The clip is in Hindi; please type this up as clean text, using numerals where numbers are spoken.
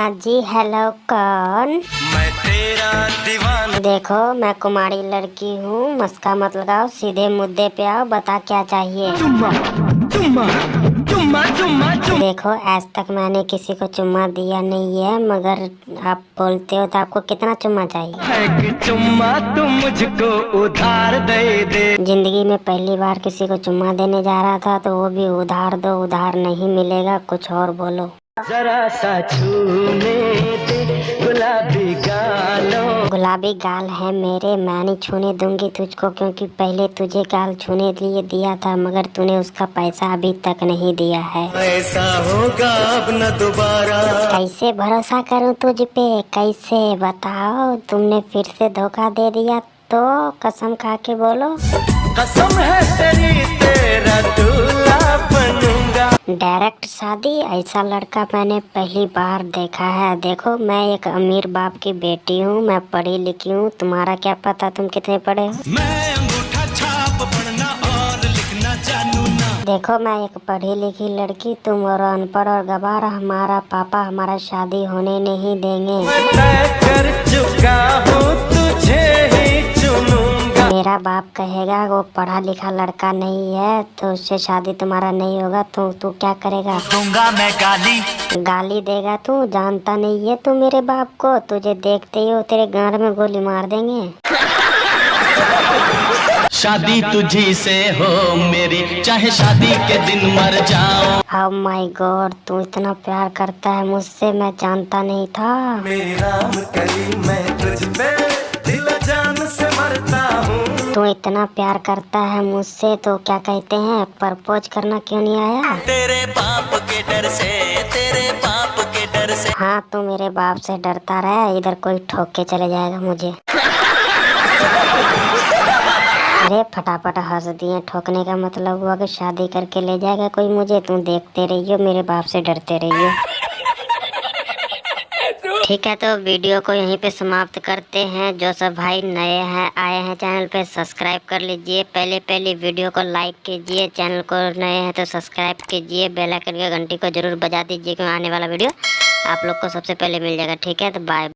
हाँ जी, हेलो कौन? मैं तेरा दीवाना। देखो मैं कुमारी लड़की हूँ, मस्का मत लगाओ, सीधे मुद्दे पे आओ, बता क्या चाहिए। चुम्मा चुम्मा चुम्मा चुम्मा चुम्मा। देखो आज तक मैंने किसी को चुम्मा दिया नहीं है, मगर आप बोलते हो तो आपको कितना चुम्मा चाहिए? है कि चुम्मा तुम मुझको उधार दे दे। जिंदगी में पहली बार किसी को चुम्मा देने जा रहा था, तो वो भी उधार दो, उधार नहीं मिलेगा, कुछ और बोलो। जरा सा छूने दे गुलाबी गालों। गुलाबी गाल है मेरे, मैं नहीं छूने दूंगी तुझको, क्योंकि पहले तुझे गाल छूने लिए दिया था, मगर तूने उसका पैसा अभी तक नहीं दिया है। ऐसा होगा अब न दोबारा। कैसे भरोसा करूं तुझ पे, कैसे बताओ? तुमने फिर से धोखा दे दिया तो कसम खा के बोलो। कसम है तेरी, तेरा दूल्हा बनूंगा। डायरेक्ट शादी, ऐसा लड़का मैंने पहली बार देखा है। देखो मैं एक अमीर बाप की बेटी हूँ, मैं पढ़ी लिखी हूँ, तुम्हारा क्या पता तुम कितने पढ़े हो? मैं अंगूठा छाप पढ़ना और लिखना जानू ना। देखो मैं एक पढ़ी लिखी लड़की, तुम और अनपढ़ और गवार। हमारा पापा हमारा शादी होने नहीं देंगे। मैं तय कर चुका हूँ, तुझे ही चुनूंगा। मेरा बाप कहेगा वो पढ़ा लिखा लड़का नहीं है, तो उससे शादी तुम्हारा नहीं होगा। तो तू क्या करेगा? दूंगा मैं गाली। गाली देगा तू? जानता नहीं है तू मेरे बाप को, तुझे देखते ही हो तेरे गांड में गोली मार देंगे। शादी तुझी से हो मेरी, चाहे शादी के दिन मर जाऊं। Oh my God, तू इतना प्यार करता है मुझसे, मैं जानता नहीं था। मेरी राम करी मैं तुझ पे दिल जान से मरता हूँ। तू इतना प्यार करता है मुझसे, तो क्या कहते हैं, प्रपोज करना क्यों नहीं आया? तेरे बाप के डर से, तेरे बाप के डर से। हाँ तू मेरे बाप से डरता रहा, इधर कोई ठोक के चले जाएगा मुझे। अरे फटाफट हंस दिए, ठोकने का मतलब हुआ कि शादी करके ले जाएगा कोई मुझे। तू देखते रहियो, मेरे बाप से डरते रहियो। ठीक है, तो वीडियो को यहीं पे समाप्त करते हैं। जो सब भाई नए हैं आए हैं चैनल पे, सब्सक्राइब कर लीजिए। पहले वीडियो को लाइक कीजिए, चैनल को नए हैं तो सब्सक्राइब कीजिए, बेल आइकन की घंटी को जरूर बजा दीजिए, क्योंकि आने वाला वीडियो आप लोग को सबसे पहले मिल जाएगा। ठीक है, तो बाय।